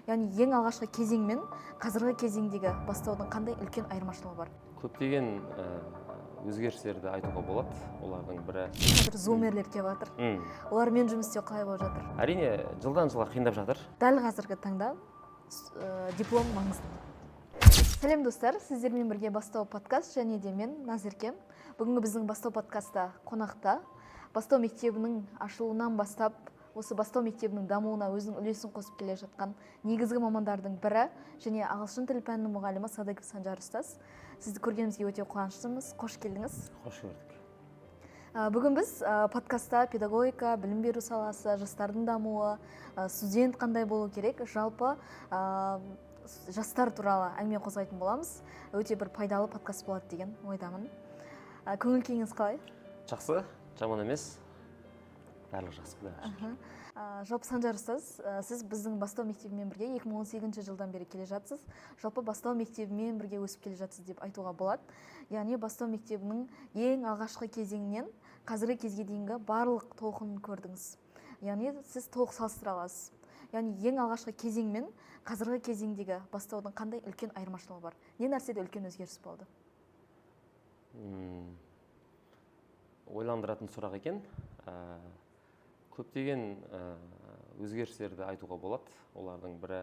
Яғни ең алғашқы кезең мен қазіргі кезеңдегі бастаудың қандай үлкен айырмашылығы бар? Көптеген өзгерістерді айтуға болады. Олардың бірі Қазір зумерлер келіп жатыр. Олармен жұмыс істеу қалай болып жатыр? Әрине, жылдан жылға қиындап жатыр. Дәл қазіргі таңда диплом маңызды. Сәлем достар, сіздермен бірге Бастау подкаст және де мен Назерке. Бүгінгі біздің Бастау подкастта қонақта Бастау мектебінің ашылуынан бастап осы Бастау мектебінің дамуына өзінің үлесін қосып келе жатқан негізгі мамандардың бірі және ағылшын тілі пәнінің мұғалімі Садыков Санжар ұстаз. Сізді көргенімізге өте қуаныштымыз. Қош келдіңіз. Қош көрдік. Бүгін біз подкастта педагогика, білім беру саласы, жастардың дамуы, студент қандай болу керек, жалпы жастар туралы әңгіме қозғайтын боламыз. Өте бір пайдалы подкаст болады деген ойдамын. Көңіл күйіңіз қалай? Жақсы, жаман емес. Барлығы жақсы, құдайға. Жалпы Санжар ұстаз, сіз біздің Бастау мектебімен бірге 2018 жылдан бері келе жатсыз. Жалпы Бастау мектебімен бірге өсіп келе жатсыз деп айтуға болады. Яғни Бастау мектебінің ең алғашқы кезеңінен қазіргі кезге дейінгі барлық толқынын көрдіңіз. Яғни сіз толық салыстыра аласыз. Яғни ең алғашқы кезең мен қазіргі кезеңдегі бастаудың қандай үлкен айырмашылығы бар? Не нәрседе үлкен өзгеріс болды? Ойландыратын сұрақ екен. Көптеген өзгерістерді айтуға болады. Олардың бірі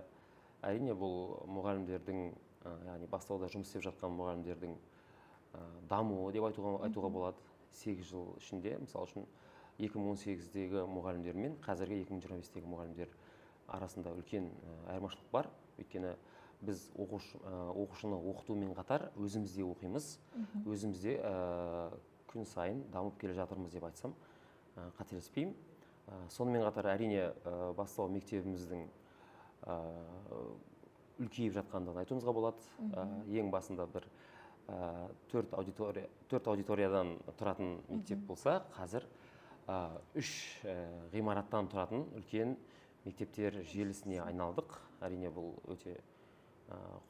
әрине бұл мұғалімдердің, яғни бастауда жұмыс істеп жатқан мұғалімдердің дамуы деп айтуға болады. 8 жыл ішінде, мысалы үшін 2018-дегі мұғалімдер мен қазіргі 2025-дегі мұғалімдер арасында үлкен айырмашылық бар. Өйткені біз оқушыны оқытумен қатар өзімізде оқимыз, өзімізде күн сайын дамып келе жатырмыз деп айтсам қателеспеймін. Сонымен қатар әрине Бастау мектебіміздің үлкейіп жатқандығын айтуымызға болады. Ең басында бір 4 аудиториядан тұратын мектеп болса, қазір 3 ғимараттан тұратын үлкен мектептер желісіне айналдық. Әрине бұл өте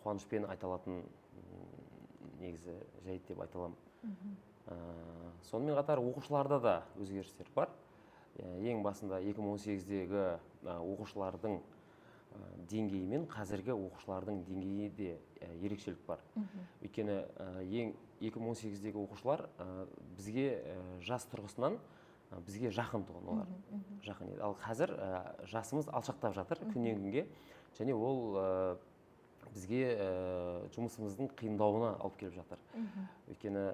қуанышпен айтылатын негізі жайт деп айта аламын. Сонымен қатар оқушыларда да өзгерістер бар. Ең басында 2018-дегі оқушылардың деңгейі мен қазіргі оқушылардың деңгейі де ерекшелік бар. Өйткені 2018-дегі оқушылар бізге жас тұрғысынан бізге жақын тұғын олар. Жақын еді. Ал қазір жасымыз алшақтап жатыр күннен күнге. Және ол бізге жұмысымыздың қиындауына алып келіп жатыр. Өйткені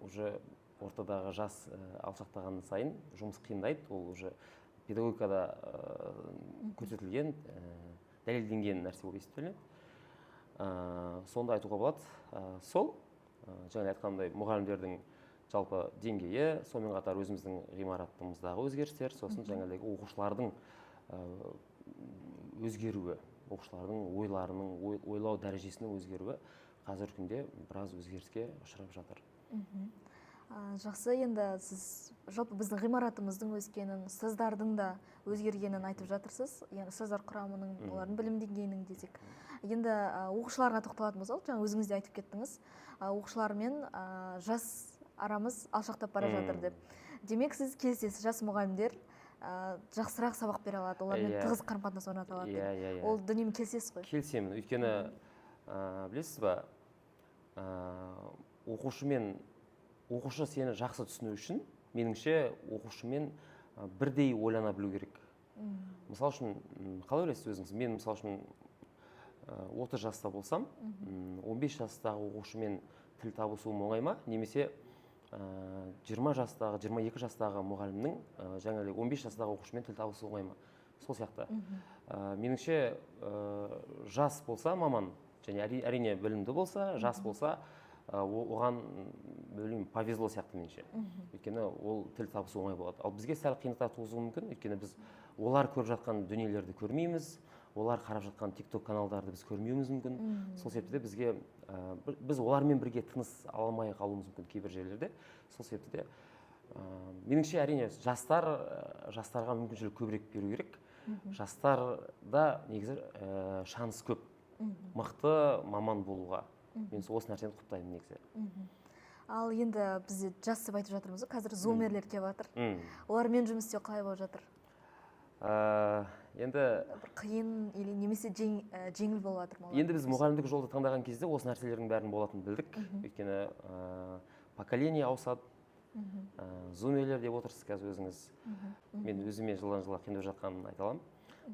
уже ортадағы жас алшақтаған сайын жұмыс қиындайды. Ол уже педагогикада көрсетілген, дәлелденген нәрсе болып есептелінеді. Сонда айтуға болады. Сол, жаңа айтқандай мұғалімдердің жалпы деңгейі, сонымен қатар өзіміздің ғимаратымыздағы өзгерістер, сосын жаңағыдай оқушылардың өзгеруі, оқушылардың ойларының, ойлау дәрежесінің өзгеруі қазіргі күнде біраз өзгеріске ұшырап жатыр. Жақсы, енді сіз жалпы біздің ғимаратымыздың өскенін, ұстаздардың да өзгергенін айтып жатырсыз. Яғни ұстаздар құрамының, олардың білім деңгейінің десек. Енді оқушыларға тоқталатын болсақ, жаңа өзіңіз де айтып кеттіңіз, оқушылармен жас арамыз алшақтап бара жатыр деп. Демек сіз келісесіз, жас мұғалімдер жақсырақ сабақ бере алады, олармен тығыз қарым-қатынас орната алады деп. Ол дүниемен келісесіз ғой? Келісемін. Өйткені білесіз ба, оқушы сені жақсы түсіну үшін, меніңше оқушымен бірдей ойлана білу керек. Мысал үшін, қалай ойлайсыз өзіңіз? Мен мысал үшін 30 жаста болсам, 15 жастағы оқушымен тіл табысуым оңай ма? Немесе 20 жастағы, 22 жастағы мұғалімнің жаңағыдай 15 жастағы оқушымен тіл табысуы оңай ма? Сол сияқты. Меніңше жас болса маман, және әрине білімді болса, жас болса, оған повезло сияқты меніңше. Өйткені ол тіл табысу оңай болады. Ал бізге сәл қиындықтар туғызуы мүмкін. Өйткені біз олар көріп жатқан дүниелерді көрмейміз, олар қарап жатқан TikTok каналдарды біз көрмеуіміз мүмкін. Сол себепті біз олармен бірге тыныс ала алмай қалуымыз мүмкін кейбір жерлерде. Сол себепті меніңше әрине жастарға мүмкіншілік көбірек беру керек. Жастарда негізі шанс көп. Мықты маман болуға. Мен осы нәрсені құптаймын негізі. Ал енді бізде жас деп айтып жатырмыз, қазір зумерлер келіп жатыр. Олармен жұмыс істеу қалай болып жатыр? Енді бір қиын или немесе жеңіл болып жатыр ма? енді біз мұғалімдік жолды таңдаған кезде осы нәрселердің бәрін болатынын білдік. Өйткені поколение ауысады. Зумелер деп отырсыз қазір өзіңіз. Мен өзіме жылдан жылға қиындап жатқанын айта аламын.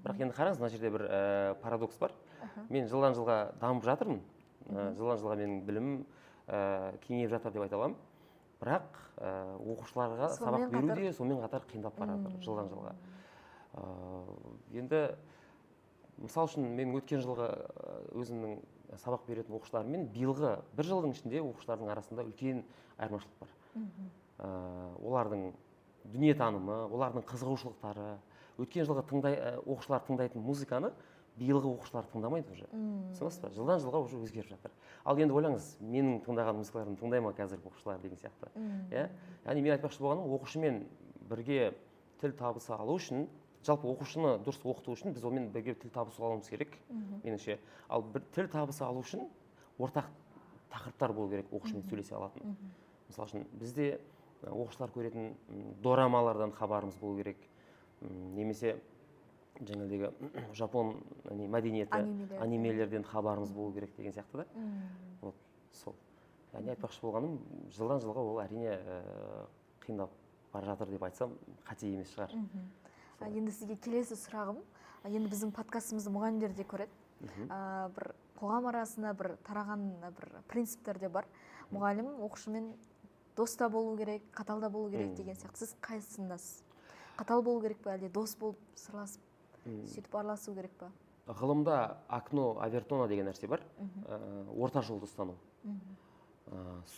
Бірақ енді қараңыз, мына жерде бір парадокс бар. Мен жылдан жылға дамып жатырмын. Жылдан жылға менің білімім кеңейіп жатыр деп айта аламын. Бірақ оқушыларға сабақ беру де сонымен қатар қиындап бара жатыр жылдан жылға. Енді мысал үшін мен өткен жылғы өзімнің сабақ беретін оқушылармен биылғы бір жылдың ішінде оқушылардың арасында үлкен айырмашылық бар. Олардың дүниетанымы, олардың қызығушылықтары, өткен жылғы оқушылар тыңдайтын музыканы биылғы оқушылар тыңдамайды уже. Түсінесіз ба? Жылдан жылға уже өзгеріп жатыр. Ал енді ойлаңыз, менің тыңдаған музыкаларымды тыңдай ма қазіргі оқушылар деген сияқты. Яғни мен айтпақшы болғаным, оқушымен бірге тіл табыса алу үшін, жалпы оқушыны дұрыс оқыту үшін біз онымен бірге тіл табыса алуымыз керек, меніңше. Ал бір тіл табыса алу үшін ортақ тақырыптар болу керек оқушымен сөйлесе алатын. Мысалы үшін бізде оқушылар көретін дорамалардан хабарымыз болу керек, немесе жаңағыдегі жапон мәдениеті, анимелерден хабарымыз болу керек деген сияқты да. Вот сол. Яғни айтпақшы болғаным, жылдан жылға ол әрине қиындап бара жатыр деп айтсам қате емес шығар. Енді сізге келесі сұрағым, енді біздің подкастымызды мұғалімдер де көреді. Бір қоғам арасында бір тараған бір принциптер де бар. Мұғалім оқушымен доста болу керек, қатал да болу керек деген сияқты. Сіз қайсысындасыз? Қатал болу керек па, әлде дос болып сырласып, сөйтіп араласу керек па? Ғылымда окно Авертона деген нәрсе бар. Орта жолды ұстану.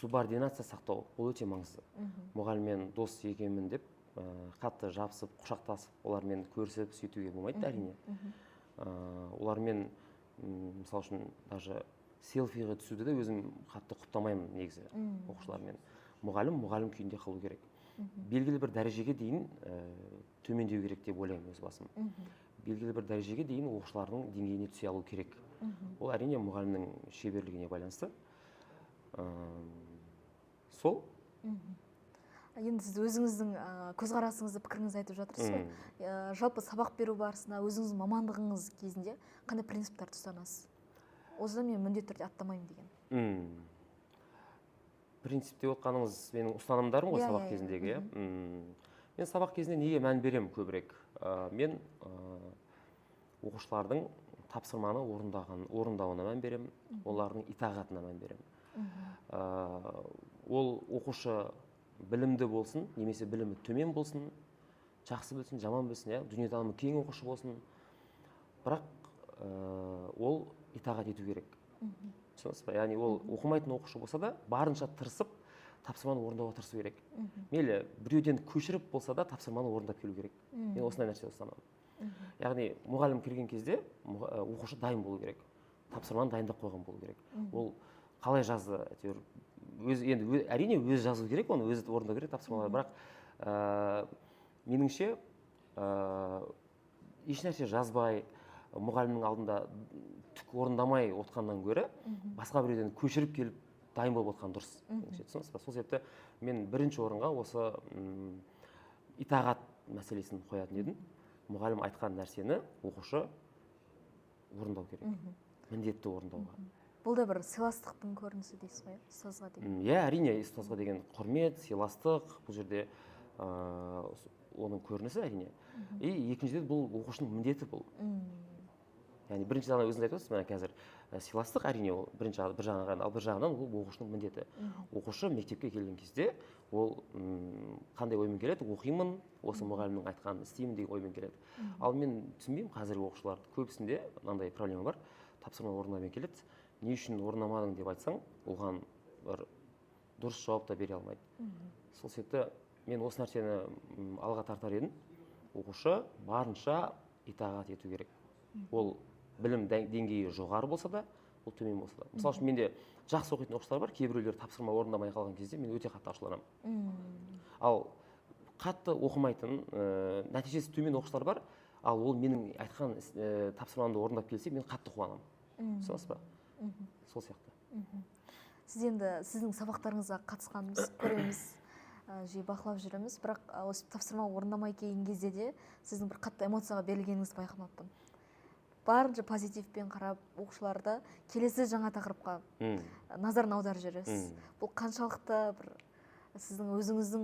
Субординация сақтау, ол өте маңызды. Мұғаліммен дос екенмін деп қатты жабысып, құшақтасып, олармен көрісіп, сөйтуге болмайды әрине. Олармен, мысалы үшін, даже селфиға түсуді де өзім қатты құптамаймын негізі оқушылармен. Мұғалім күйінде қалу керек. Белгілі бір дәрежеге дейін төмендеу керек деп ойлаймын өз басым. Белгілі бір дәрежеге дейін оқушылардың деңгейіне түсе алу керек. Ол әрине мұғалімнің шеберлігіне байланысты. Сол. Енді сіз өзіңіздің көзқарасыңызды, пікіріңізді айтып жатырсыз ғой. Жалпы сабақ беру барысында өзіңіздің мамандығыңыз кезінде қандай принциптарды ұстанасыз? Осыдан мен міндетті түрде аттамаймын деген. Принцип деп отқаныңыз менің ұстанымдарым ғой сабақ кезіндегі. Мен сабақ кезінде неге мән беремін көбірек? Мен оқушылардың тапсырманы орындауына мән беремін, олардың итағатына мән беремін. Ол оқушы білімді болсын, немесе білімі төмен болсын, жақсы білсін, жаман білсін, дүниетанымы кең оқушы болсын, бірақ ол итағат ету керек. Түсінесіз ба? Яғни ол оқымайтын оқушы болса да, барынша тырысып, тапсырманы орындауға тырысу керек. Мейлі біреуден көшіріп болса да, тапсырманы орындап келу керек. Мен осындай нәрсе ұстанамын. Яғни мұғалім келген кезде оқушы дайын болу керек. Тапсырманы дайындап қойған болу керек. Ол қалай жазды, енді әрине өзі жазу керек, оны өзі орындау керек тапсырмалар, бірақ меніңше ешнәрсе жазбай, мұғалімнің алдында түк орындамай отқаннан гөрі басқа біреуден көшіріп келіп дайын болып отқан дұрыс. Түсінесіз ба? Сол себепті мен бірінші орынға осы итағат мәселесін қоятын едім. Мұғалім айтқан нәрсені оқушы орындау керек. Міндетті орындауға. Бұл да бір сыйластықтың көрінісі дейсіз ғой, ұстазға деген? Әрине, ұстазға деген құрмет, сыйластық, бұл жерде оның көрінісі әрине. И екіншіден бұл оқушының міндеті бұл. Яғни бірінші жағынан өзіңіз айтып отырсыз, мына қазір сыйластық әрине ол бір жағынан, ал бір жағынан ол оқушының міндеті. Оқушы мектепке келген кезде ол қандай оймен келеді? Оқимын, осы мұғалімнің айтқанын істеймін деген оймен келеді. Ал мен түсінбеймін қазіргі оқушыларды, көбісінде мынандай проблема бар. Тапсырма орындамай келеді. Не үшін орындамадың деп айтсаң, оған бір дұрыс жауап та бере алмайды. Сол себепті мен осы нәрсені алға тартар едім. Оқушы барынша итағат ету керек. Ол білім деңгейі жоғары болса да, ол төмен болса да. Мысалы үшін менде жақсы оқитын оқушылар бар, кейбіреулер тапсырма орындамай қалған кезде мен өте қатты ашуланамын. Ал қатты оқымайтын, нәтижесі төмен оқушылар бар, ал ол менің айтқан тапсырмамды орындап келсе, мен қатты қуанамын. Түсінесіз ба? Сол сияқты. Сіз енді сіздің сабақтарыңызға қатысқанымыз көреміз. жиі бақылап жүреміз, бірақ осы тапсырма орындамай келген кезде де сіздің бір қатты эмоцияға берілгеніңізді байқамаппын. Барынша позитивпен қарап, оқушыларды келесі жаңа тақырыпқа назарын аударып жүресіз. Бұл қаншалықты бір сіздің өзіңіздің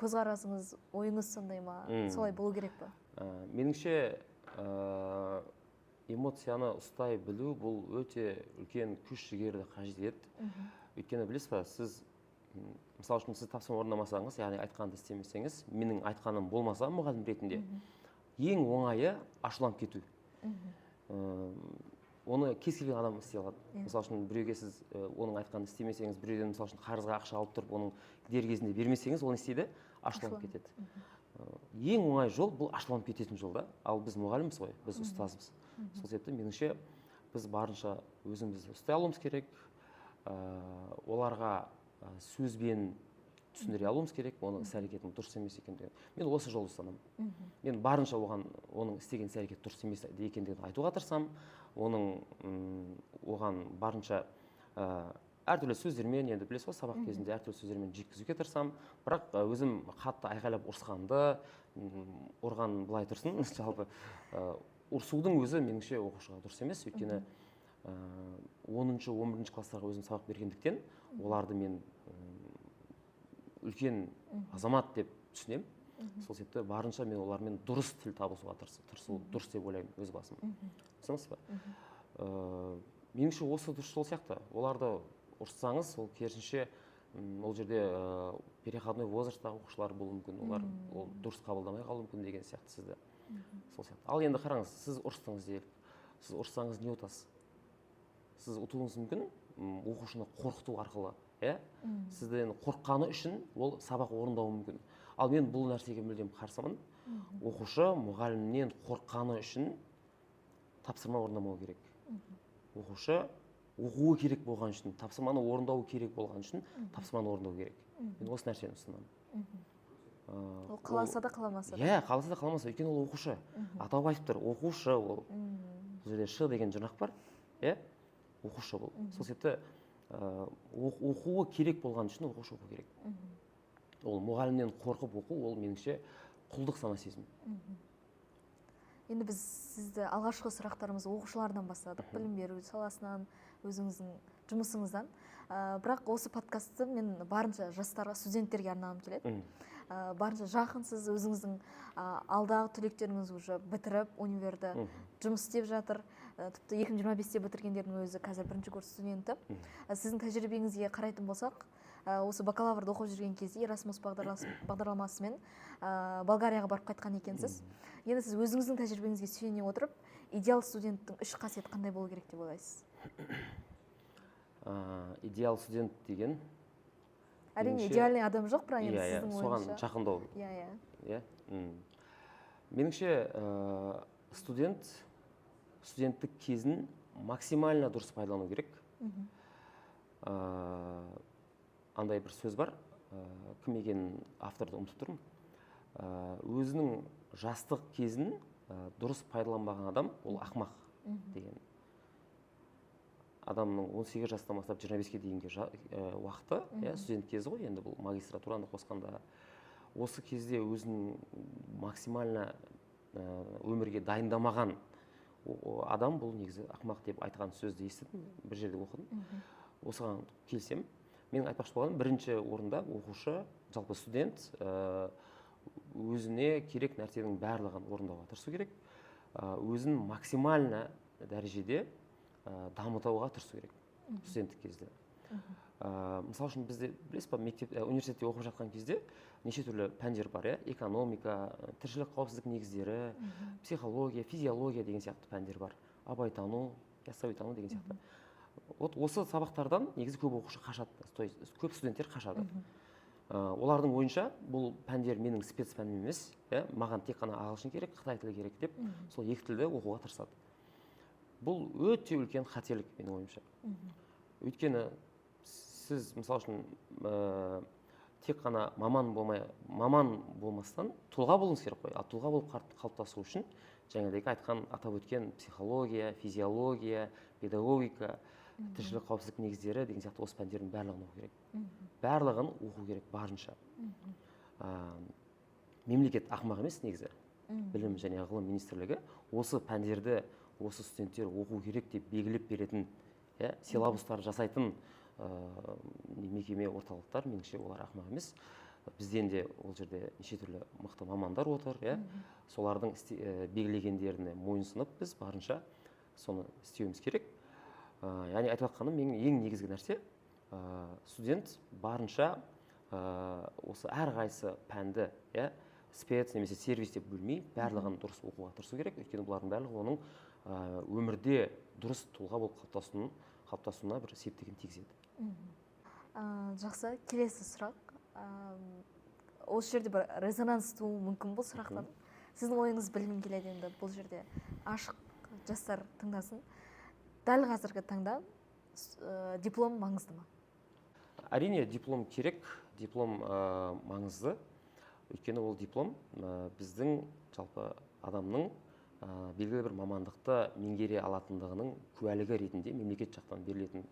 көзқарасыңыз, ойыңыз сондай ма? Солай болу керек па? Меніңше эмоцияны ұстай білу бұл өте үлкен күш жігерді қажет етеді. Өйткені білесіз ба, сіз мысалы үшін сіз тапсырма орындамасаңыз, яғни айтқанды істемесеңіз, менің айтқаным болмаса мұғалім ретінде, ең оңайы ашуланып кету. Оны кез келген адам істей алады. Мысалы үшін біреуге сіз оның айтқанын істемесеңіз, біреуден мысалы үшін қарызға ақша алып тұрып, оның дер кезінде бермесеңіз, оны істейді, ашуланып кетеді. Ең оңай жол бұл ашуланып кететін жол да. Ал біз мұғалімбіз ғой, біз ұстазбыз. Сол себепті меніңше біз барынша өзімізді ұстай алуымыз керек. Оларға сөзбен түсіндіре алуымыз керек, оның іс-әрекетінің дұрыс емес екендігін. Мен осы жолды ұстанамын. Мен барынша оның істеген іс-әрекет дұрыс емес екендігін айтуға тырысамын. Оған барынша әртүрлі сөздермен, енді білесіз ғой, сабақ кезінде әртүрлі сөздермен жеткізуге тырысамын. Бірақ өзім қатты айқайлап ұрысқанды, ұрған былай тұрсын, жалпы ұрсудың өзі меніңше оқушыға дұрыс емес. Өйткені 10-11 класстарға өзім сабақ бергендіктен, оларды мен үлкен азамат деп түсінемін. Сол себепті барынша мен олармен дұрыс тіл табысуға тырысу дұрыс деп ойлаймын өз басым. Түсінесіз ба? Меніңше осы дұрыс жол сияқты. Оларды ұрыссаңыз, ол керісінше ол жерде переходной возрасттағы оқушылар болуы мүмкін. Олар дұрыс қабылдамай қалуы мүмкін деген сияқты сізді. Сол сияқты. Ал енді қараңыз, сіз ұрыстыңыз делік. Сіз ұрыссаңыз не ұтасыз? Сіз ұтуыңыз мүмкін оқушыны қорқыту арқылы. Сізден қорыққаны үшін ол сабақ орындауы мүмкін. Ал мен бұл нәрсеге мүлдем қарсымын. Оқушы мұғалімнен қорыққаны үшін тапсырма орындамау керек. Оқушы оқуы керек болған үшін, тапсырманы орындауы керек болған үшін тапсырманы орындау керек. Мен осы нәрсені ұстанамын. Ол қаласа да қаламаса да. Иә, қаласа да қаламаса, өйткені ол оқушы. Атап айтып тұр, оқушы ол. Бұл жерде ш деген жұрнақ бар. Оқушы бұл. Сол себепті оқуы керек болған үшін оқушы оқу керек. Ол мұғалімнен қорқып оқу, ол меніңше құлдық сана сезім. Енді біз сізді алғашқы сұрақтарымыз оқушылардан бастадық, білім беру саласынан, өзіңіздің жұмысыңыздан. Бірақ осы подкастты мен барынша жастарға, студенттерге арнағым келеді. Барынша жақынсыз, өзіңіздің алдағы түлектеріңіз уже бітіріп, универді жұмыс істеп жатыр. Тіпті 2025-те бітіргендердің өзі қазір бірінші курс студенті. Сіздің тәжірибеңізге қарайтын болсақ, осы бакалаврды оқып жүрген кезде Erasmus бағдарламасымен Болгарияға барып қайтқан екенсіз. Енді сіз өзіңіздің тәжірибеңізге сүйене отырып, идеал студенттің 3 қасиеті қандай болу керек деп ойлайсыз? Идеал студент деген әрине идеальный адам жоқ, бірақ енді сіздің ойыңызша. Соған жақындау. Иә. Меніңше студенттік кезін максимально дұрыс пайдалану керек. Андай бір сөз бар, кім екенін авторды ұмытып тұрмын. Өзінің жастық кезін дұрыс пайдаланбаған адам, ол ақымақ деген. Адамның 18 жастан бастап 25-ке дейінгі уақыты, студент кезі ғой, енді бұл магистратураны қосқанда. Осы кезде өзін максимально өмірге дайындамаған адам бұл негізі ақымақ деп айтқан сөзді естідім, бір жерде оқыдым. Осыған келсем, менің айтпақшы болғаным, бірінші орында оқушы, жалпы студент өзіне керек нәрсенің барлығын орындауға тырысу керек. Өзін максимально дәрежеде дамытуға тырысу керек студенттік кезде. Мысалы үшін бізде, білесіз ба, университетте оқып жатқан кезде неше түрлі пәндер бар, экономика, тіршілік қауіпсіздік негіздері, психология, физиология деген сияқты пәндер бар. Абайтану, яссауитану деген сияқты. Осы сабақтардан негізі көп оқушы қашады, көп студенттер қашады. Олардың ойынша бұл пәндер менің спецпәнім емес, маған тек қана ағылшын керек, қытай тілі керек деп, сол екі тілді оқуға тырысады. Бұл өте үлкен қателік менің ойымша. Өйткені сіз, мысалы үшін, тек қана маман болмастан тұлға болуыңыз керек қой. Ал тұлға болып қалыптасу үшін, жаңағыдай айтқан, атап өткен психология, физиология, педагогика, тіршілік қауіпсіздік негіздері деген сияқты осы пәндердің барлығын оқу керек. барлығын оқу керек барынша. Мемлекет ақымақ емес негізі. Білім және ғылым министрлігі осы пәндерді осы студенттер оқу керек деп белгілеп беретін, силабустар жасайтын мекеме, орталықтар, меніңше олар ақымақ емес. Бізден де ол жерде неше түрлі мықты мамандар отыр, солардың белгілегендеріне мойынсынып біз барынша соны істеуіміз керек. Яғни айтып жатқаным, менің ең негізгі нәрсе, студент барынша осы әрқайсы пәнді спец немесе сервис деп бөлмей, барлығын дұрыс оқуға тырысу керек. Өйткені бұлардың барлығы оның өмірде дұрыс тұлға болып қалыптасуына бір септігін тигізеді. Жақсы, келесі сұрақ. Осы жерде бір резонанс тууы мүмкін бұл сұрақтан. Сіздің ойыңыз білгім келеді, енді бұл жерде ашық жастар тыңдасын. Дәл қазіргі таңда диплом маңызды ма? Әрине, диплом керек, диплом маңызды. Өйткені ол диплом біздің жалпы адамның белгілі бір мамандықты меңгере алатындығының куәлігі ретінде мемлекет жақтан берілетін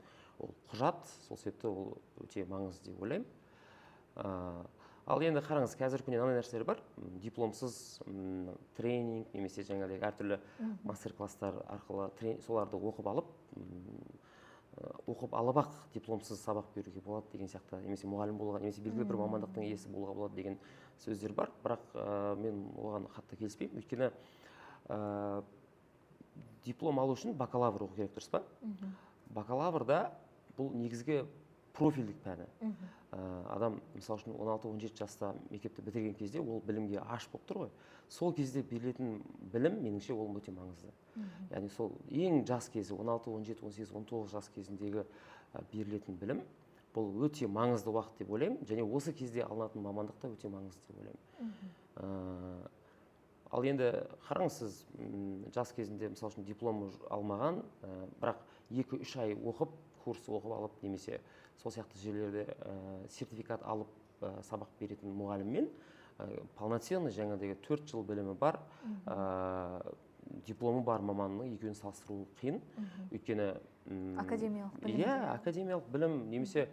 ол құжат. Сол себепті ол өте маңызды деп ойлаймын. Ал енді қараңыз, қазіргі күнде мынандай нәрселер бар. Дипломсыз тренинг немесе жаңағыдай әртүрлі мастер-класстар арқылы соларды оқып алып дипломсыз сабақ беруге болады деген сияқты, немесе мұғалім болуға, немесе белгілі бір мамандықтың иесі болуға болады деген сөздер бар. Бірақ мен оған қатты келіспеймін. Өйткені диплом алу үшін бакалавр оқу керек, дұрыс па? Бакалаврда бұл негізгі профильдік пәні. Адам, мысалы үшін, 16-17 жаста мектепті бітірген кезде ол білімге аш болып тұр ғой. Сол кезде берілетін білім, меніңше, ол өте маңызды. Яғни сол ең жас кезі, 16, 17, 18, 19 жас кезіндегі берілетін білім, бұл өте маңызды уақыт деп ойлаймын, және осы кезде алынатын мамандық та өте маңызды деп ойлаймын. Ал енді қараңыз, сіз жас кезінде, мысалы үшін, диплом алмаған, бірақ 2-3 ай оқып, курс оқып алып, немесе сол сияқты жерлерде сертификат алып сабақ беретін мұғаліммен полноценный жаңағыдай 4 жыл білімі бар, дипломы бар маманның екеуін салыстыру қиын. Өйткені академиялық білім. Академиялық білім, немесе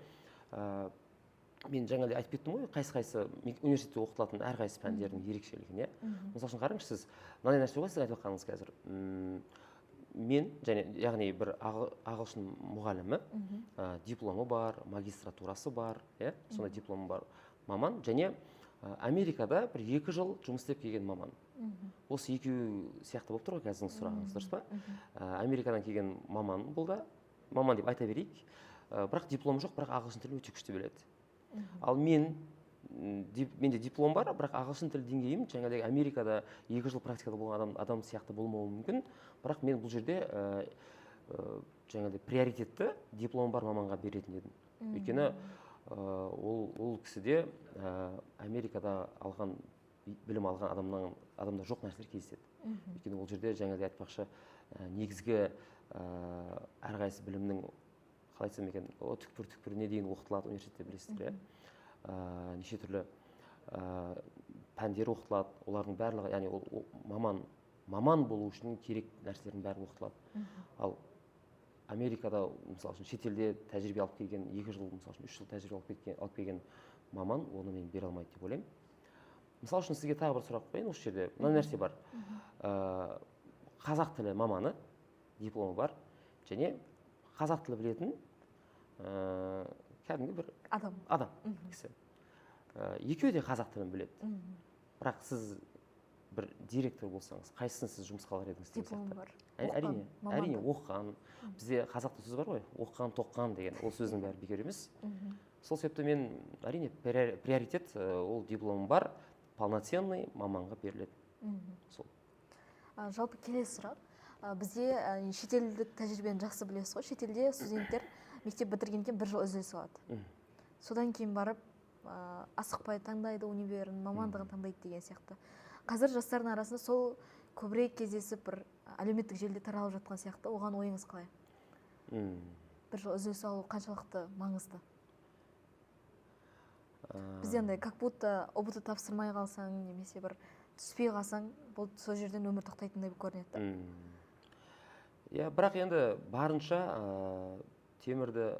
мен жаңағыдай айтып кеттім ғой, қайсы университетте оқытылатын әрқайсы пәндердің ерекшелігін. Мысалы үшін қараңыз, сіз мынандай нәрсе ғой, сіз айтып жатқаныңыз қазір. Мен, яғни бір ағылшын мұғалімі, дипломы бар, магистратурасы бар, сондай дипломы бар маман, және Америкада бір 2 жыл жұмыс істеп келген маман. Осы екеуі сияқты болып тұр ғой қазірдің сұрағыңыз, дұрыс па? Америкадан келген маман бұл да, маман деп айта берейік, бірақ диплом жоқ, бірақ ағылшын тілін өте күшті біледі. Ал менде диплом бар, бірақ ағылшын тіл деңгейім жаңағыдай Америкада 2 жыл практикада болған адам сияқты болмауы мүмкін, бірақ мен бұл жерде жаңағыдай приоритетті диплом бар маманға беретін едім. Өйткені ол кісіде Америкада білім алған адамда жоқ нәрселер кездеседі. Өйткені ол жерде жаңағыдай айтпақшы негізгі әрқайсы білімнің, қалай айтсам екен, түкпір-түкпіріне дейін оқытылады университетте, білесіздер, неше түрлі пәндер оқытылады, олардың барлығы, яғни маман болу үшін керек нәрселердің бәрі оқытылады. Ал Америкада, мысалы үшін, шетелде тәжірибе алып келген, 2 жыл, мысалы үшін, 3 жыл тәжірибе алып келген маман оны мен бере алмайды деп ойлаймын. Мысалы үшін, сізге тағы бір сұрақ қояйын, осы жерде мына нәрсе бар. Қазақ тілі маманы, дипломы бар, және қазақ тілі білетін кәдімгі бір адам кісі. Екеуі де қазақ тілін біледі. Бірақ сіз бір директор болсаңыз, қайсысын сіз жұмысқа алар едіңіз? Дипломы бар. Әрине, оқыған. Бізде қазақта сөз бар ғой, оқыған, тоққан деген, ол сөздің бәрі бекер емес. Сол себепті мен, әрине, приоритет ол дипломы бар, полноценный маманға беріледі. Жалпы келесі сұрақ. Бізде шетелдік тәжірибені жақсы білесіз ғой. Шетелде студенттер мектеп бітіргеннен кейін 1 жыл үзіліс алады. Содан кейін барып асықпай таңдайды универін, мамандығын таңдайды деген сияқты. Қазір жастардың арасында сол көбірек кездесіп, бір әлеуметтік желіде таралып жатқан сияқты. Оған ойыңыз қалай? 1 жыл үзіліс алу қаншалықты маңызды? Бізде андай, как будто ұбт тапсырмай қалсаң, немесе бір түспей қалсаң, бұл сол жерден өмір тоқтайтындай көрінеді. Бірақ енді барынша темірді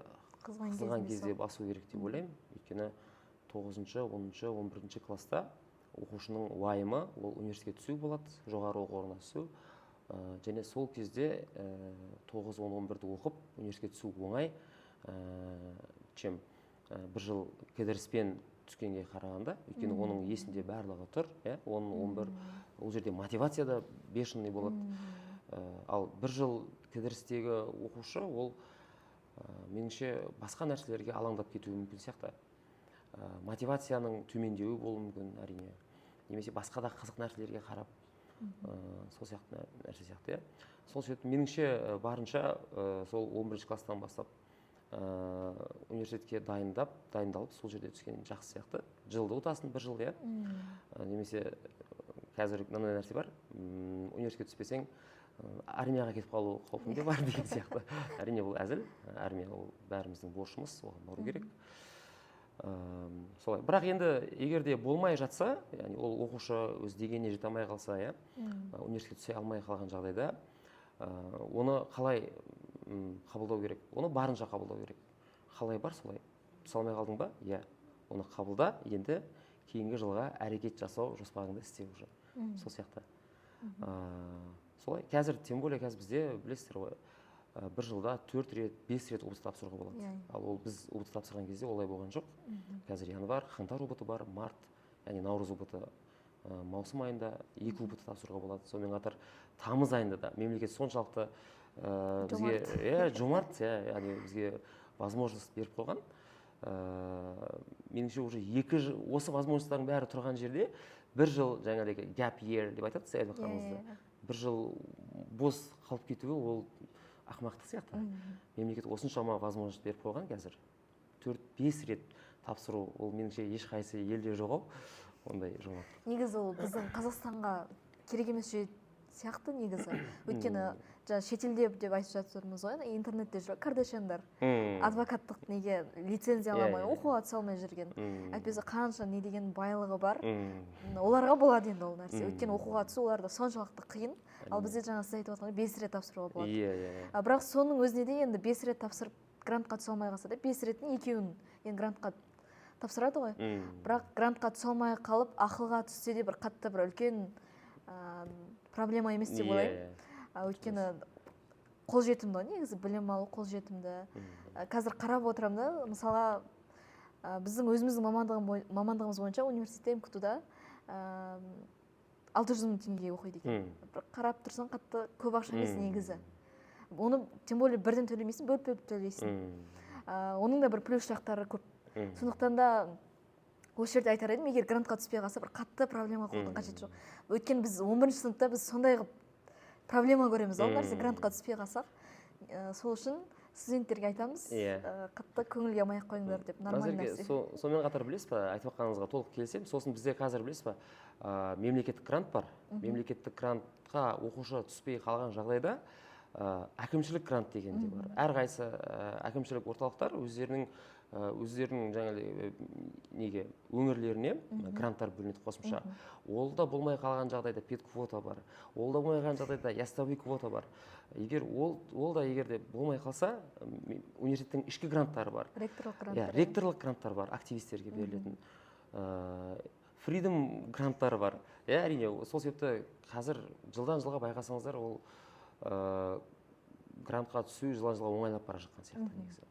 қызған кезде басу керек деп ойлаймын. Өйткені 9-шы, 10-шы, 11-ші класста оқушының уайымы ол университетке түсу болады, жоғары оқу орнына түсу. Және сол кезде 9, 10, 11-ді оқып университетке түсу оңай, чем бір жыл кідіріспен түскенге қарағанда, өйткені оның есінде барлығы тұр, 10, 11, ол жерде мотивация да бешеный болады. Ал бір жыл кідірістегі оқушы, ол меніңше басқа нәрселерге алаңдап кетуі мүмкін сияқты. Мотивацияның төмендеуі болуы мүмкін, әрине. Немесе басқа да қызық нәрселерге қарап, сол сияқты нәрсе сияқты. Сол себепті меніңше барынша сол 11-ші класстан бастап университетке дайындалып, сол жерде түскен жақсы сияқты. Жылды ұтасын бір жыл, немесе қазір мынандай нәрсе бар, университетке түспесең армияға кетіп қалу қаупінде бар деген сияқты. Әрине бұл әзіл, армия ол бәріміздің борышымыз, оған бару керек. Солай. Бірақ енді егер де болмай жатса, яғни ол оқушы өз дегеніне жете алмай қалса, университетке түсе алмай қалған жағдайда, оны қалай қабылдау керек? Оны барынша қабылдау керек. Қалай бар, солай. Түсе алмай қалдың ба? Оны қабылда, енді кейінгі жылға әрекет жасау жоспарыңды істеу уже. Сол сияқты. Солай. Қазір, тем более қазір бізде білесіздер ғой, бір жылда 4 рет, 5 рет ұбт тапсыруға болады. Ал ол біз ұбт тапсырған кезде олай болған жоқ. Қазір январь, қаңтар ұбт бар, март, яғни наурыз ұбт, маусым айында 2 ұбт тапсыруға болады. Сонымен қатар тамыз айында да мемлекет соншалықты бізге жомарт, яғни бізге возможность беріп қойған. Меніңше уже 2 жыл, осы возможностьтардың бәрі тұрған жерде, бір жыл жаңағыдай gap year деп айтады, сіз айтқаныңызда. Бір жыл бос қалып кетуі ол ақымақтық сияқты. Мемлекет осыншама возможность беріп қойған қазір. 4-5 рет тапсыру, ол меніңше ешқайсы елде жоқ ау, ондай жомарт. Негізі ол біздің Қазақстанға керек емес сияқты негізі. Өйткені шетелде деп айтып жатырмыз ғой, интернетте жүр Кардашьяндар адвокаттық неге лицензия аламай оқуға түсе алмай жүрген. Әйтпесе қанша не деген байлығы бар, оларға болады енді ол нәрсе. Өйткені оқуға түсу оларда соншалықты қиын. Ал бізде жаңа сіз айтып отырғандай 5 рет тапсыруға болады. Бірақ соның өзіне де енді 5 рет тапсырып грантқа түсе алмай қалса да 5 реттің 2-ін енді грантқа тапсырады ғой. Бірақ грантқа түсе алмай қалып ақылға түссе де бір қатты бір үлкен проблема емес деп ойлаймын. Өйткені қолжетімді ғой, негізі білім алу қолжетімді. Қазір қарап отырамын да, мысалға біздің өзіміздің мамандығымыз бойынша университетте МКТУ-да 600 мың теңге оқиды екен. Қарап тұрсаң қатты көп ақша емес негізі. Оны тем более бірден төлемейсің, бөліп төлейсің. Оның да бір плюс жақтары көп. Сондықтан да осы жерде айтар едім, егер грантқа түспей қалса, бір қатты проблема қоюдың қажеті жоқ. Өйткені біз 11-ші сыныпта біз сондай проблема көреміз, ол нәрсе грантқа түспей қалсақ. Сол үшін студенттерге айтамыз, қатты көңілге алмай қойыңдар деп, нормальный нәрсе. Сонымен қатар білесіз ба, айтып жатқаныңызға толық келісемін. Сосын бізде қазір білесіз ба, мемлекеттік грант бар. Мемлекеттік грантқа оқушы түспей қалған жағдайда әкімшілік грант деген де бар. Әрқайсы әкімшілік орталықтар өздерінің жаңағы неге өңірлеріне гранттар бөлінеді қосымша. Ол да болмай қалған жағдайда педквота бар. Ол да болмай қалған жағдайда ястауи квота бар. Егер ол да егер де болмай қалса, университеттің ішкі гранттары бар. Ректорлық гранттар бар, активистерге берілетін. Freedom гранттары бар. Әрине, сол себепті қазір жылдан жылға байқасаңыздар, ол грантқа түсу жылдан жылға оңайлап бара жатқан сияқты негізі.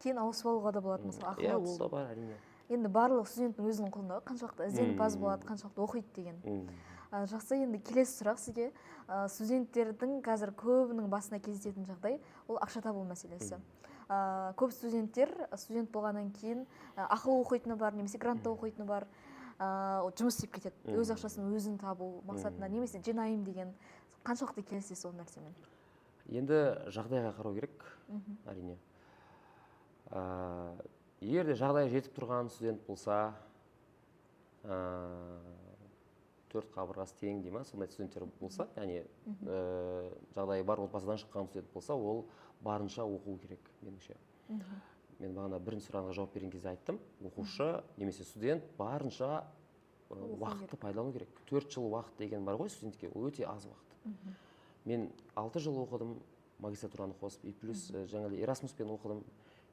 Кейін ауысып алуға да болады, мысалы, ақылға ол да бар, әрине. Енді барлық студенттің өзінің қолында, қаншалықты ізденімпаз болады, қаншалықты оқиды деген. Жақсы, енді келесі сұрақ сізге. Студенттердің қазір көбінің басына кездесетін жағдай ол ақша табу мәселесі. Көп студенттер студент болғаннан кейін ақылы оқитыны бар, немесе грантта оқитыны бар, жұмыс істеп кетеді. Өз ақшасын өзін табу мақсатында, немесе жинаймын деген. Қаншалықты келісесіз ол нәрсемен? Енді жағдайға қарау керек, әрине. Егер де жағдай жетіп тұрған студент болса, 4 қабырғасы тең дей ма, сондай студенттер болса, яғни жағдайы бар отбасыдан шыққан студент болса, ол барынша оқу керек, меніңше. Мен бағана бірінші сұрағыңа жауап берген кезде айттым, оқушы немесе студент барынша уақытты пайдалану керек. 4 жыл уақыт деген бар ғой студентке, ол өте аз уақыт. Мен 6 жыл оқыдым, магистратураны қосып, и плюс жаңағы Erasmuспен оқыдым.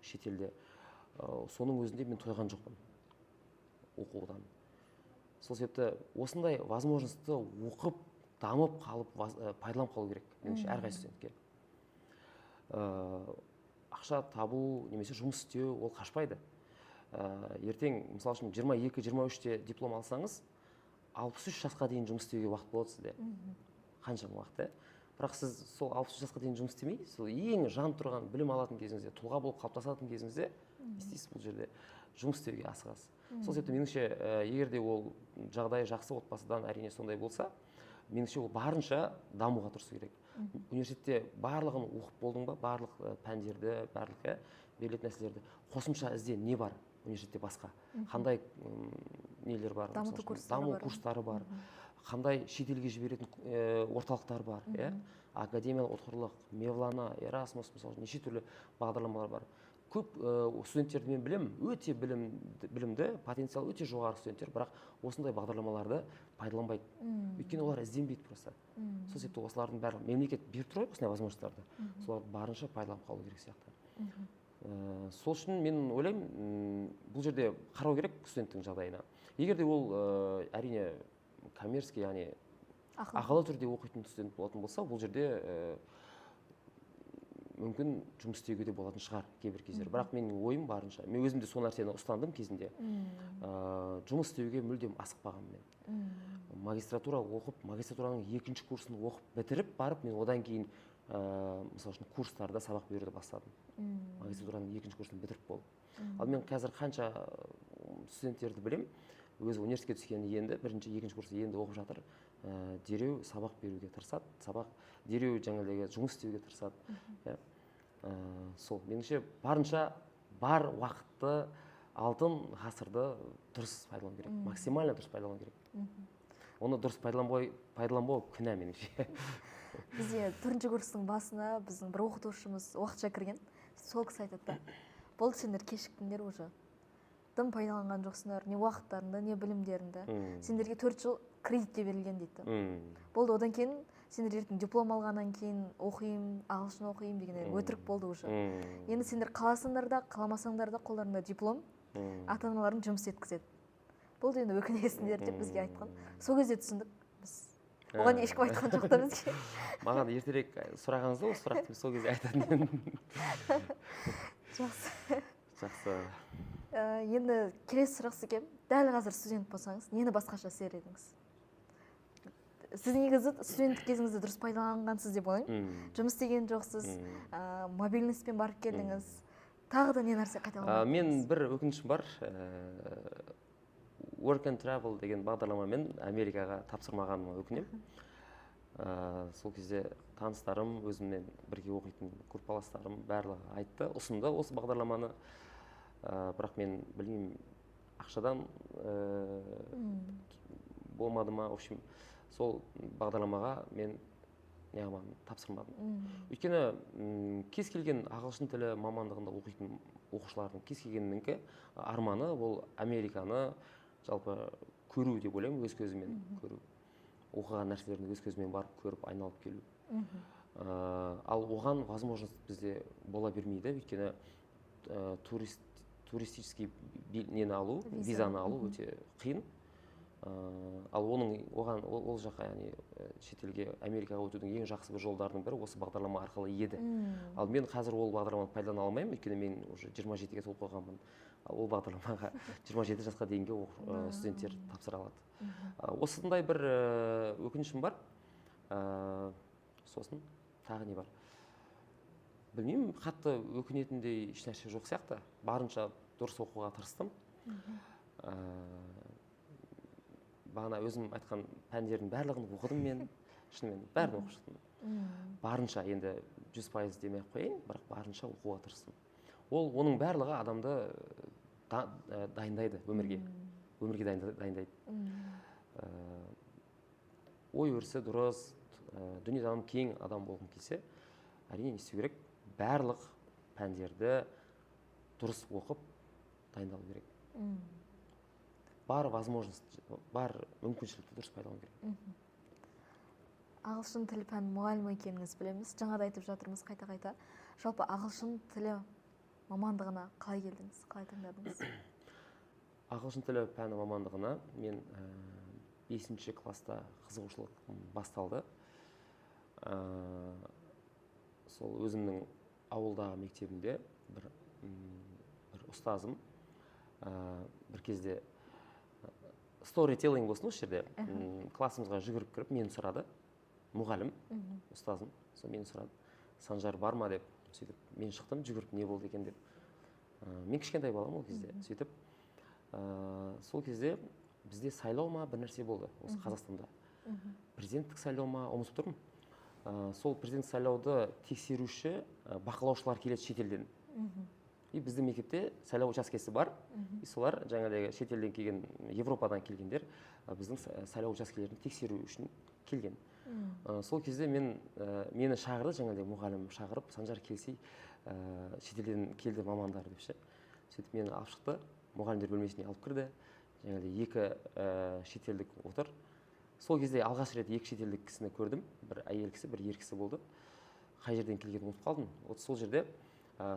шетелде. Соның өзінде мен тойған жоқпын оқудан. Сол себепті осындай возможностьті оқып, дамып қалып, пайдаланып қалу керек, меніңше, әрқайсы студентке. Ақша табу немесе жұмыс істеу ол қашпайды. Ертең, мысалы үшін, 22-23-те диплом алсаңыз, 63 жасқа дейін жұмыс істеуге уақыт болады сізде. Қаншама уақыт, бірақ сіз сол 63 жасқа дейін жұмыс істемей, сол ең жан тұрған білім алатын кезіңізде, тұлға болып қалыптасатын кезіңізде, істейсіз бұл жерде, жұмыс істеуге асығасыз. Сол себепті меніңше, егер де ол жағдайы жақсы отбасыдан әрине сондай болса, меніңше ол барынша дамуға тырысу керек. Университетте барлығын оқып болдың ба, барлық пәндерді, барлық берілетін нәрселерді, қосымша ізде не бар университетте басқа? Қандай нелер бар? Дамыту курстары бар. Қандай шетелге жіберетін орталықтар бар, академиялық ұтқырлық, Мевлана, Erasmus, мысалы, неше түрлі бағдарламалар бар. Көп студенттерді мен білем, өте білімді, потенциалы өте жоғары студенттер, бірақ осындай бағдарламаларды пайдаланбайды. Өйткені олар ізденбейді просто. Сол себепті осылардың бәрі мемлекет беріп тұр ғой осындай возможностьтарды. Соларды барынша пайдаланып қалу керек сияқты. Сол үшін мен ойлаймын, бұл жерде қарау керек студенттің жағдайына. Егер де ол әрине коммерцкий, яғни ақылы түрде оқитын студент болатын болса, бұл жерде мүмкін жұмыс істеуге де болатын шығар кейбір кездер. Бірақ менің ойым барынша, мен өзім де сол нәрсені ұстандым кезінде. Жұмыс істеуге мүлдем асықпағанмын мен. Магистратура оқып, магистратураның 2-ші курсын оқып бітіріп барып, мен одан кейін мысалы үшін курстарда сабақ беруді бастадым. Магистратураның 2-ші курсын бітіріп болдым. Ал мен қазір қанша студенттерді білем, өзі университетке түскені енді, 1-ші, 2-ші курсы енді оқып жатыр, дереу сабақ беруге тырысады, дереу жаңағыдай жұмыс істеуге тырысады. Сол, меніңше, барынша бар уақытты, алтын ғасырды дұрыс пайдалану керек, максимально дұрыс пайдалану керек. Оны дұрыс пайдаланбау күнә меніңше. Бізде 4-ші курстың басына біздің бір оқытушымыз уақытша кірген, сол кісі айтады, болды сендер кешіктіңдер уже. Тым пайдаланған жоқсыңдар, не уақыттарыңды, не білімдеріңді. Сендерге 4 жыл кредитте берілген дейді. Болды, одан кейін сендер ертең диплом алғаннан кейін оқимын, ағылшын оқимын деген өтірік болды уже. Енді сендер қаласыңдар да, қаламасаңдар да қолдарында диплом, ата-аналарың жұмыс еткізеді. Болды, енді өкінесіңдер деп бізге айтқан. Сол кезде түсіндік біз. Оған ешкім айтқан жоқ та бізге. Маған ертерек сұрағаныңызда, осы сұрақты сол кезде айтатын едім. Жақсы. Енді келесі сұрақ сізге, дәл қазір студент болсаңыз, нені басқаша істер едіңіз? Сіз негізі студенттік кезіңізді дұрыс пайдаланғансыз деп ойлаймын. Жұмыс істеген жоқсыз, мобильностьпен барып келдіңіз. Тағы да не нәрсе қайталанбадыңыз? Мен бір өкінішім бар. Work and Travel деген бағдарламамен Америкаға тапсырмағаныма өкінемін. Сол кезде таныстарым, өзіммен бірге оқитын группаластарым барлығы айтты, ұсынды осы бағдарламаны. Бірақ мен білмеймін, ақшадан болмады ма, в общем, сол бағдарламаға мен тапсырмадым. Өйткені кез келген ағылшын тілі мамандығында оқитын оқушылардың кез келгенніңкі арманы ол Американы жалпы көру деп ойлаймын, өз көзімен көру. Оқыған нәрселерді өз көзімен барып көріп, айналып келу. Ал оған возможность бізде бола бермейді, өйткені туристический нені алу, визаны алу өте қиын. Ал оған ол жаққа, яғни шетелге, Америкаға өтудің ең жақсы бір жолдарының бірі осы бағдарлама арқылы еді. Ал мен қазір ол бағдарламаны пайдалана алмаймын, өйткені мен уже 27-ге толып қойғанмын. Ол бағдарламаға 27 жасқа дейінгі студенттер тапсыра алады. Осындай бір өкінішім бар. Сосын тағы не бар? Білмеймін, қатты өкінетіндей ешнәрсе жоқ сияқты. Барынша дұрыс оқуға тырыстым. Бағана өзім айтқан пәндердің барлығын оқыдым мен. Шынымен бәрін оқып шықтым. Барынша, енді 100% демей қойайын, бірақ барынша оқуға тырыстым. Оның барлығы адамды дайындайды өмірге. Өмірге дайындайды. Ой өрісі дұрыс, дүниетаным кең адам болғым келсе, әрине не істеу керек? Барлық пәндерді дұрыс оқып дайындалу керек. Бар возможность, бар мүмкіншілікті дұрыс пайдалану керек. Ағылшын тілі пән мұғалімі екеніңіз білеміз. Жаңа да айтып жатырмыз қайта-қайта. Жалпы ағылшын тілі мамандығына қалай келдіңіз, қалай таңдадыңыз? Ағылшын тілі пәні мамандығына мен 5-ші класста қызығушылық басталды. Сол өзімнің ауылдағы мектебімде бір ұстазым бір кезде сторителлинг болсын осы жерде классымызға жүгіріп кіріп мені сұрады. Мұғалім, ұстазым, сол мені сұрады. Санжар бар ма деп, сөйтіп мен шықтым, жүгіріп не болды екен деп. Мен кішкентай балам ол кезде. Сөйтіп сол кезде бізде сайлау ма бір нәрсе болды осы Қазақстанда. Президенттік сайлау ма, ұмытып тұрмын. Сол президенттік сайлауды тексеруші бақылаушылар келеді шетелден. И біздің мектепте сайлау учаскесі бар. И солар жаңағыдай шетелден келген, Европадан келгендер біздің сайлау учаскелерін тексеру үшін келген. Сол кезде мені шақырды, жаңағыдай мұғалім шақырып, Санжар келсей, шетелден келді мамандар деп ше. Сөйтіп мені алып шықты, мұғалімдер бөлмесіне алып кірді. Жаңағыдай 2 шетелдік отыр. Сол кезде алғаш рет 2 шетелдік кісіні көрдім. Бір әйел кісі, бір ер кісі болды. Қай жерден келгенін ұмытып қалдым. Сол жерде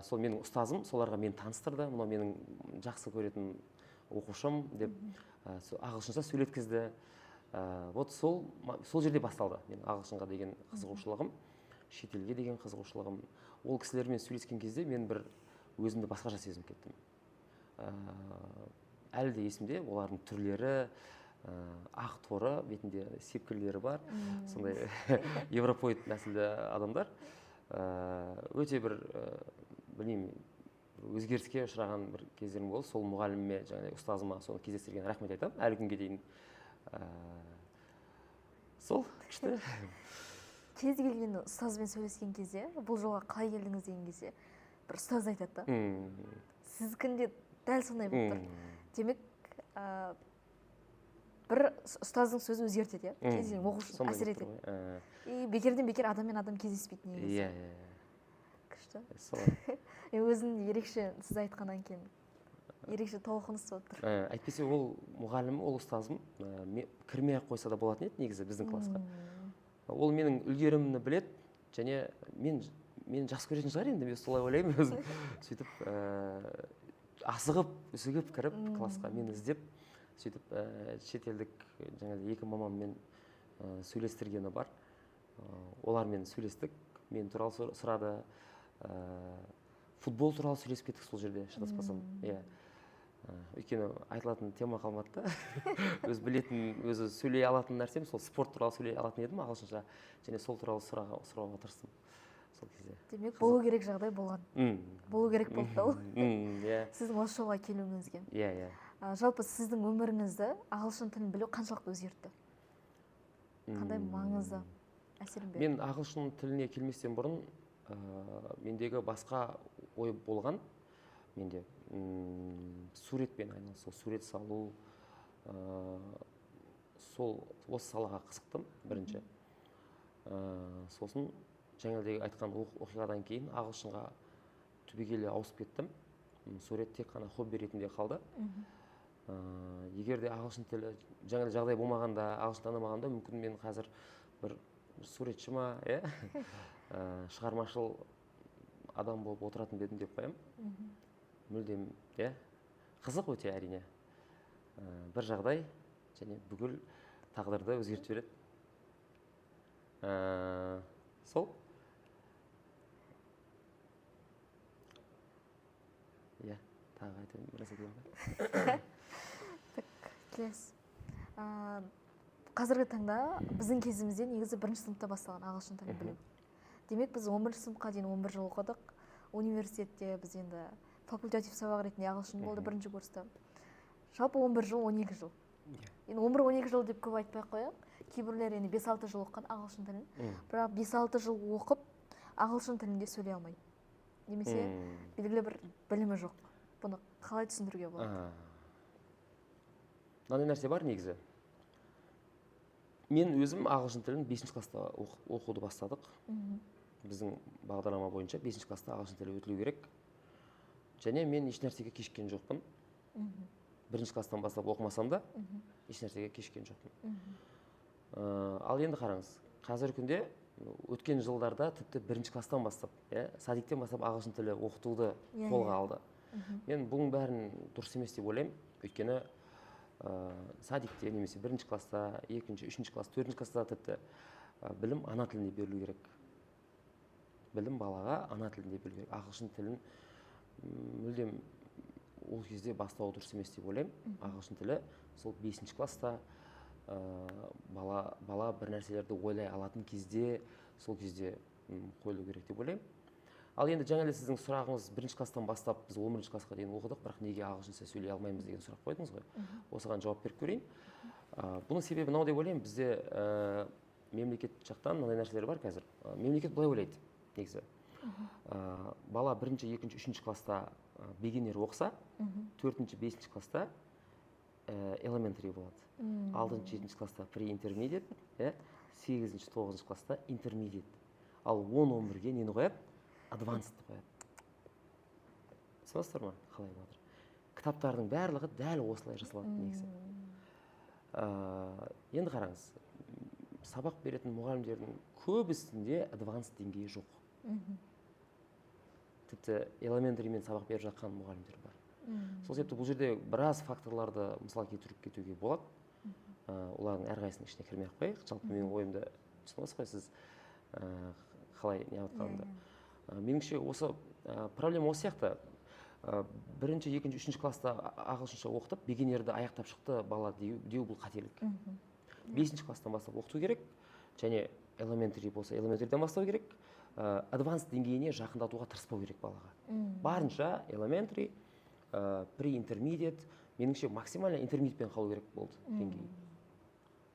сол менің ұстазым соларға мені таныстырды. Мынау менің жақсы көретін оқушым деп ағылшынша сөйлеткізді. Сол жерде басталды мен ағылшынға деген қызығушылығым, шетелге деген қызығушылығым. Ол кісілермен сөйлескен кезде мен бір өзімді басқаша сезініп кеттім. Әлі де есімде олардың түрлері, ақ торы, бетінде сепкірлері бар, сондай европоид нәсілді адамдар. Өте бір, білмеймін, өзгеріске ұшыраған бір кездерім болды. Сол мұғаліміме, жаңағыдай ұстазыма соны кездестірген рахмет айтамын, әлі күнге дейін. Сол күшті. Кез келген ұстазбен сөйлескен кезде, бұл жолға қалай келдіңіз деген кезде, бір ұстаз айтады да. Сіздікінде дәл сондай болып тұр. Демек, бір ұстаздың сөзі өзгертеді, кез келген оқушы әсер етеді. И бекерден бекер адам мен адам кездеспейді негізі. Күшті. Өзін ерекше сіз айтқаннан кейін ерекше толқыныс болып тұр. Әйтпесе ол мұғалім, ол ұстазым кірмей-ақ қойса да болатын еді негізі біздің классқа. Ол менің үлгерімімді білет, және мен жақсы көретін шығар енді, мен солай ойлаймын өзім. Сөйтіп асығып, үсігіп кіріп классқа мені іздеп, сөйтіп шетелдік жаңағы 2 мамаммен сөйлестіргені бар. Олармен сөйлестік, мен туралы сұрады, футбол туралы сөйлесіп кеттік сол жерде, шатаспасам. Өйткені айтылатын тема қалмады да. Өз білетін, өзі сөйлей алатын нәрсем, сол спорт туралы сөйлей алатын едім ағылшынша, және сол туралы сұрауға тырыстым сол кезде. Демек, болу керек жағдай болған. Болу керек болды да ол. Сіздің осы жолға келуіңізге. Жалпы сіздің өміріңізді ағылшын тілін білу қаншалықты өзгертті? Қандай маңызды әсерін берді? Мен ағылшын тіліне келместен бұрын мендегі басқа ой болған. Менде суретпен айналысу, сурет салу, осы салаға қызықтым бірінші. Сосын жаңағыдай айтқан оқиғадан кейін ағылшынға түбегейлі ауысып кеттім. Сурет тек қана хобби ретінде қалды. Егер де ағылшын тілі жаңағыдай жағдай болмағанда, ағылшын танымағанда, мүмкін мен қазір бір суретші ма, шығармашыл адам болып отыратын бедім деп қоям. Мүлдем, қызық өте әрине. Бір жағдай, және бүкіл тағдырды өзгертіп береді. Сол. Тағы айтайын, біраз айтайын. Келесі. Қазіргі таңда біздің кезімізде негізі 1-ші сыныпта басталған ағылшын тілін білу. Демек, біз 11-ші сыныпқа дейін 11 жыл оқыдық. Университетте біз енді факультатив сабақ ретінде ағылшын болды 1-ші курста. Жалпы 11 жыл, 12 жыл. Енді 11-12 жыл деп көп айтпай қояйық. Кейбірлер енді 5-6 жыл оқыған ағылшын тілін. Бірақ 5-6 жыл оқып, ағылшын тілінде сөйлей алмайды. Немесе белгілі бір білімі жоқ. Бұны қалай түсіндіруге болады? Мынандай нәрсе бар негізі. Мен өзім ағылшын тілін 5-ші класста оқуды бастадық. Біздің бағдарлама бойынша 5-ші класста ағылшын тілі өтілу керек. Және мен еш нәрсеге кешіккен жоқпын. 1-ші класстан бастап оқымасам да, еш нәрсеге кешіккен жоқпын. Ал енді қараңыз, қазіргі күнде өткен жылдарда тіпті 1-класстан бастап, садиктен бастап ағылшын тілі оқытуды Иә, қолға иә. алды. Мен бұның бәрін дұрыс емес деп ойлаймын. Өйткені садикте немесе 1-класста, 2-ші, 3-ші класс, 4-ші класста тіпті білім ана тілінде берілу керек. Білім балаға ана тілінде берілу керек. Ағылшын тілін мүлдем ол кезде бастауы дұрыс емес деп ойлаймын. Ағылшын тілі сол 5-ші класста бала бір нәрселерді ойлай алатын кезде, сол кезде қойылу керек деп ойлаймын. Ал енді жаңа сіздің сұрағыңыз 1-ші класстан бастап біз 11-ші классқа дейін оқыдық, бірақ неге ағылшынша сөйлей алмаймыз деген сұрақ қойдыңыз ғой. Осыған жауап беріп көрейін. Бұның себебі мынау деп ойлаймын, бізде мемлекет жақтан мынандай нәрселер бар қазір. Мемлекет былай ойлайды негізі. Бала 1-ші, 2-ші, 3-ші класста бегинер оқыса, 4-ші, 5-ші класста elementary болады. 6-ші, 7-ші класста pre-intermediate, 8-ші, 9-ші класста intermediate. Ал 10-11-ге нені қояды? Advanced қояды. Түсінесіздер ма? Қалай болады? Кітаптардың барлығы дәл осылай жасалады негізі. Енді қараңыз, сабақ беретін мұғалімдердің көбісінде advanced деңгейі жоқ. Тіпті elementary мен сабақ беріп жатқан мұғалімдер бар. Сол себепті бұл жерде біраз факторларды мысал келтіріп кетуге болады. Олардың әрқайсының ішіне кірмей ақ қояйық. Жалпы менің ойымды түсінесіз ғой, сіз қалай не айтқанымды. Меніңше осы проблема осы сияқты. 1-ші, 2-ші, 3-ші класста ағылшынша оқытып, бегинерді аяқтап шықты бала деу бұл қателік. 5-ші класстан бастап оқыту керек, және elementary болса elementaryден бастау керек. Advanced деңгейіне жақындатуға тырыспау керек балаға. Барынша elementary, pre-intermediate, меніңше максимально интермедиатпен қалу керек болды деңгей.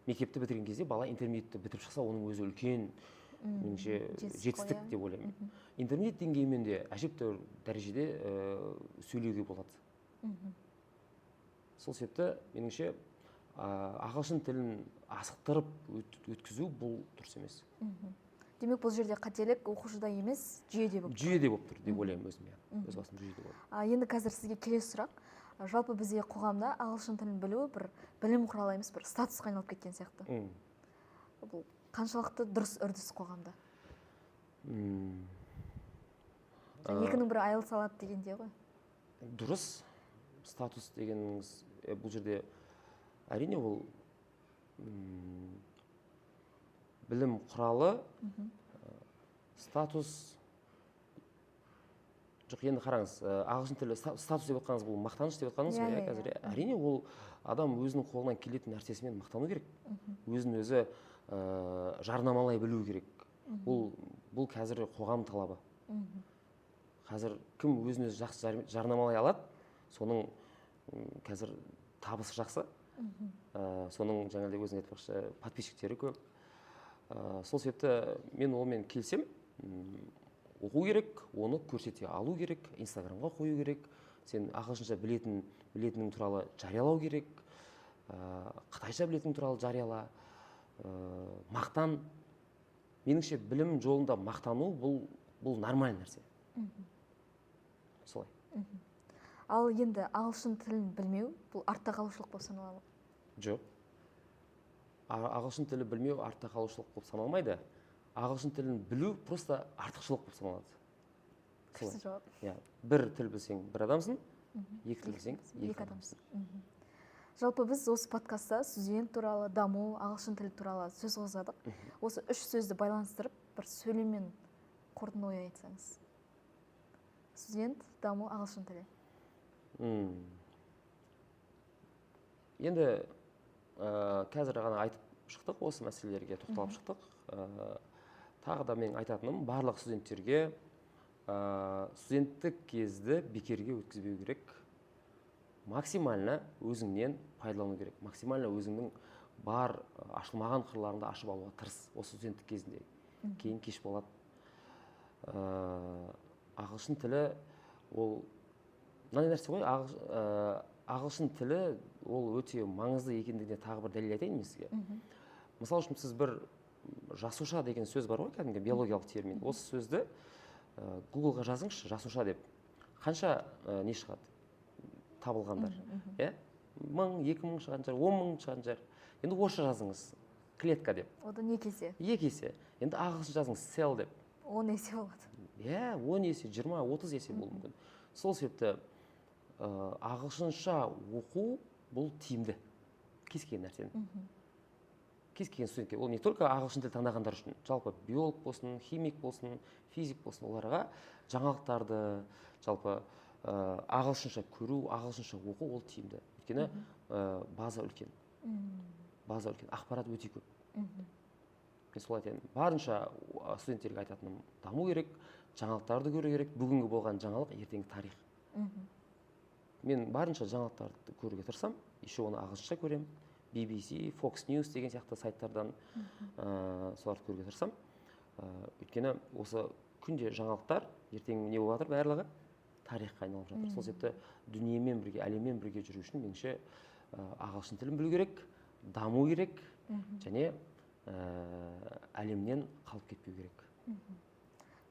Мектепті бітірген кезде бала интермедиатті бітіріп шықса, оның өзі үлкен меніңше жетістік деп ойлаймын. Интермедиат деңгейімен де әжептәуір дәрежеде сөйлеуге болады. Сол себепті меніңше ағылшын тілін асықтырып өткізу бұл дұрыс емес. Демек бұл жерде қателік оқушыда емес, жүйеде болып тұр. Жүйеде болып тұр деп ойлаймын өзім. Өз басым жүйеде болады. Енді қазір сізге келесі сұрақ. Жалпы бізде қоғамда ағылшын тілін білу бір білім құралы емес, бір статусқа айналып кеткен сияқты. Бұл қаншалықты дұрыс үрдіс қоғамда? Екінің бірі IELTS алады дегенде ғой. Дұрыс. Статус дегеніңіз бұл жерде әрине ол білім құралы, статус. Жоқ, енді қараңыз, ағылшын тілі статус деп отқаныңыз бұл мақтаныш деп отқаныңыз ғой, қазір. Әрине ол адам өзінің қолынан келетін нәрсесімен мақтану керек. Өзін өзі жарнамалай білу керек. Бұл қазір қоғам талабы. Қазір кім өзін өзі жақсы жарнамалай алады, соның қазір табысы жақсы. Соның жаңағыдай өзің айтпақшы подписчиктері көп. Сол себепті мен олмен келсем, оқу керек, оны көрсете алу керек, Инстаграмға қою керек, сен ағылшынша білетінің туралы жариялау керек, қытайша білетінің туралы жарияла, мақтан. Меніңше білім жолында мақтану бұл нормальный нәрсе. Солай. Ал енді ағылшын тілін білмеу бұл артта қалушылық болып саналады? Жоқ. Ағылшын тілі білмеу артта қалушылық болып саналмайды. Ағылшын тілін білу просто артықшылық болып саналады. Күшті жауап. Бір тіл білсең бір адамсың, екі тіл білсең екі адамсың. Жалпы біз осы подкастта студент туралы, даму, ағылшын тілі туралы сөз қозғадық. Осы үш сөзді байланыстырып, бір сөйлеммен қорытынды ой айтсаңыз. Студент, даму, ағылшын тілі. Енді қазір ғана айтып шықтық, осы мәселелерге тоқталып шықтық. Тағы да мен айтатыным, барлық студенттерге студенттік кезді бекерге өткізбеу керек. Максимально өзіңнен пайдалану керек. Максимально өзіңнің бар ашылмаған қырларыңды ашып алуға тырыс осы студенттік кезінде. Кейін кеш болады. Ағылшын тілі ол мынандай нәрсе ғой, ағылшын тілі ол өте маңызды екендігіне тағы бір дәлел айтайын мен сізге. Мысалы үшін сіз бір жасуша деген сөз бар ғой, кәдімгі биологиялық термин. Осы сөзді Google-ға жазыңызшы, жасуша деп. Қанша не шығады? Табылғандар. 1000, 2000 шығатын шығар, 10 000 шығатын шығар. Енді орысша жазыңыз. клетка деп. Одан 2 есе, 2 есе. Енді ағылшынша жазыңыз cell деп. 10 есе болады. Иә, 10 есе, 20-30 есе болуы мүмкін. Сол себепті ағылшынша оқу бұл тиімді. Кез келген нәрсені. Кез келген студентке. Ол не только ағылшын тіл таңдағандар үшін, жалпы биолог болсын, химик болсын, физик болсын, оларға жаңалықтарды, жалпы ағылшынша көру, ағылшынша оқу ол тиімді. Өйткені база үлкен. База үлкен, ақпарат өте көп. Мен солай айтайын, барынша студенттерге айтатыным, даму керек, жаңалықтарды көру керек, бүгінгі болған жаңалық ертеңгі тарих. Мен барынша жаңалықтарды көруге тырысам, еще оны ағылшынша көрем, BBC, Fox News деген сияқты сайттардан соларды көруге тырысам. Өйткені осы күнде жаңалықтар, ертең не болып жатыр барлығы тарихқа айналып жатыр. Сол себепті дүниемен бірге, әлеммен бірге жүру үшін меніңше ағылшын тілін білу керек, даму керек және әлемнен қалып кетпеу керек.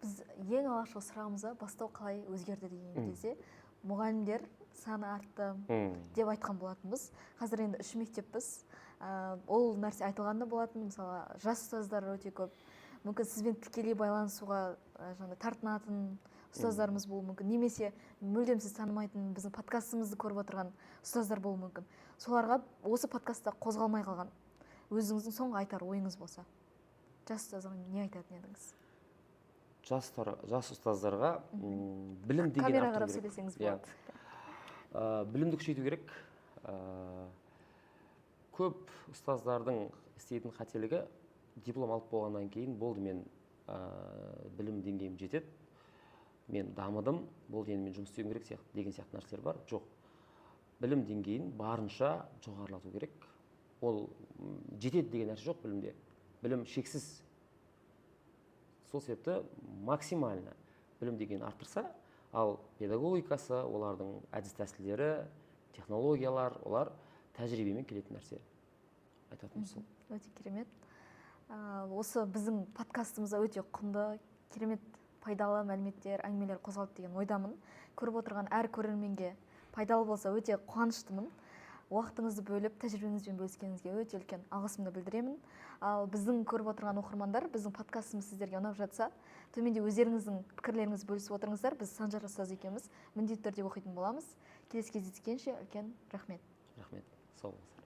Біз ең алғашқы сұрағымызда бастау қалай өзгерді деген кезде мұғалімдер саны артты деп айтқан болатынбыз. Қазір енді 3 мектеппіз. Ол нәрсе айтылған да болатын. Мысалы, жас ұстаздар өте көп. Мүмкін сізбен тікелей байланысуға тартынатын ұстаздарымыз болуы мүмкін. Немесе мүлдем сіз танымайтын біздің подкастымызды көріп отырған ұстаздар болуы мүмкін. Соларға осы подкастта қозғалмай қалған өзіңіздің соңғы айтар ойыңыз болса, жас ұстаздарға не айтатын едіңіз? Жас ұстаздарға білім деген камера қарап сөйлесеңіз болады. Білімді күшейту керек. Көп ұстаздардың істейтін қателігі диплом алып болғаннан кейін болды, мен білім деңгейім жетеді, мен дамыдым, болды, енді мен жұмыс істеуім керек деген сияқты нәрселер бар. Жоқ. Білім деңгейін барынша жоғарылату керек. Ол жетеді деген нәрсе жоқ білімде. Білім шексіз. Сол себепті максимально білім деңгейін арттырса, ал педагогикасы, олардың әдіс тәсілдері, технологиялар, олар тәжірибемен келетін нәрсе. Айтатынымыз сол. Өте керемет. Осы біздің подкастымызда өте құнды, керемет пайдалы мәліметтер, әңгімелер қозғалды деген ойдамын. Көріп отырған әр көрерменге пайдалы болса өте қуаныштымын. Уақытыңызды бөліп, тәжірибеңізбен бөліскеніңізге өте үлкен алғысымды білдіремін. Ал біздің көріп отырған оқырмандар, біздің подкастымыз сіздерге ұнап жатса, төменде өздеріңіздің пікірлеріңізді бөлісіп отырыңыздар. Біз Санжар ұстаз екеуміз міндетті түрде оқитын боламыз. Келесі кездескенше үлкен рахмет. Рахмет. Сау болыңыз.